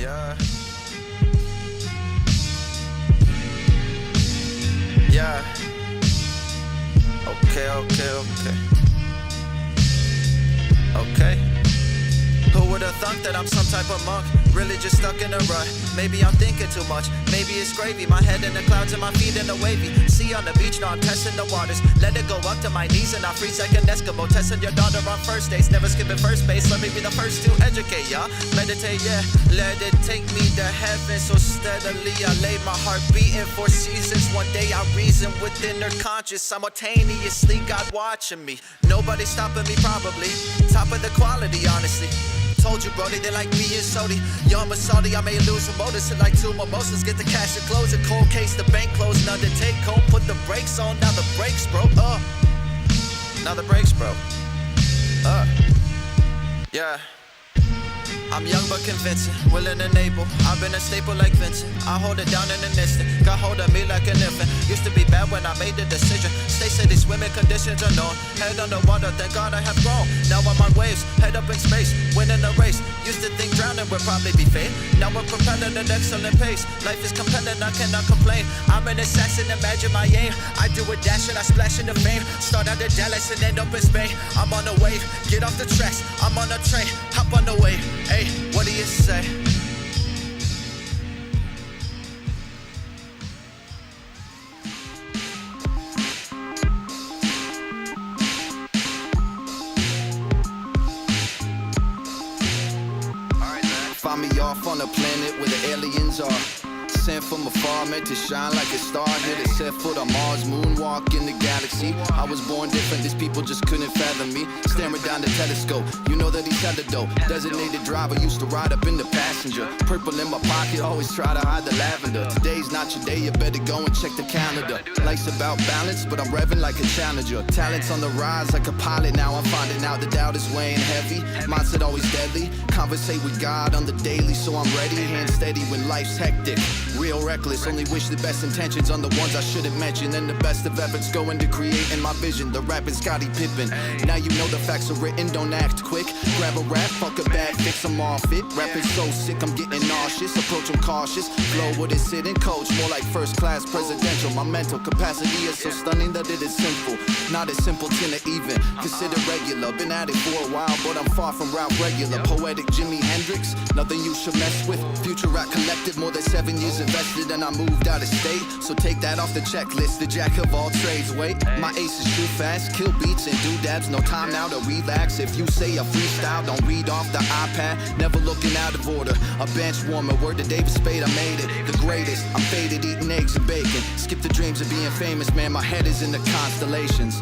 Yeah. Yeah. Okay. Who would've thunk that I'm some type of monk? Really just stuck in a rut. Maybe I'm thinking too much. Maybe it's gravy. My head in the clouds and my feet in the wavy. Sea on the beach, now I'm testing the waters. Let it go up to my knees and I freeze like an Eskimo. Testing your daughter on first dates. Never skipping first base. Let me be the first to educate, y'all. Meditate, yeah. Let it take me to heaven so steadily. I lay my heart beating for seasons. One day I reason within her conscious. Simultaneously, God watching me. Nobody stopping me, probably. Top of the quality, honestly. Told you, brody, they like being salty. Yo, I'm a salty, I may lose a motor. Sit like two mimosas, get the cash to close it. Cold case, the bank closed. Undertake, cold, put the brakes on. Now the brakes, bro. Now the brakes, bro. Yeah. I'm young but convincing, willing and able. I've been a staple like Vincent. I hold it down in an instant. Got hold of me like an infant. Used to be bad when I made the decision. Stay city swimming conditions unknown. Head underwater, thank God I have grown. Now I'm on waves, head up in space, winning a race. Used to think drowning would probably be fate. Now we're propelling at excellent pace. Life is compelling, I cannot complain. I'm an assassin, imagine my aim. I do a dash and I splash into fame. Start out in Dallas and end up in Spain. I'm on a wave, get off the tracks. I'm on a train, hop on the wave. Hey, what do you say? Find me off on a planet where the aliens are. Sent from afar, meant to shine like a star. Here to set foot on Mars, moonwalk in the galaxy. I was born different, these people just couldn't fathom me. Staring down the telescope, you know that he's had the dope. Designated driver, used to ride up in the passenger. Purple in my pocket, always try to hide the lavender. Today's not your day, you better go and check the calendar. Life's about balance, but I'm revving like a challenger. Talent's on the rise like a pilot, now I'm finding out the doubt is weighing heavy. Mindset always deadly, conversate with God on the daily, so I'm ready. Hand steady when life's hectic. Real reckless, only wish the best intentions on the ones I shouldn't mention. And the best of efforts go into creating my vision. The rapping Scottie Pippen. Now you know the facts are written, don't act quick. Grab a rap, fuck a bad fix, I'm off it. Rapping so sick, I'm getting nauseous. Approach, I'm cautious. Flow with it sitting, coach. More like first class presidential. My mental capacity is so stunning that it is simple. Not as simpleton or even consider regular. Been at it for a while, but I'm far from route regular. Poetic Jimi Hendrix, nothing you should mess with. Future rap collective, more than 7 years invested and I moved out of state. So take that off the checklist, the jack of all trades. Wait, my aces shoot fast, kill beats and do dabs. No time now to relax. If you say a freestyle, don't read off the iPad. Never looking out of order. A bench warmer, word to David Spade, I made it. The greatest, I'm faded, eating eggs and bacon. Skip the dreams of being famous, man, my head is in the constellations.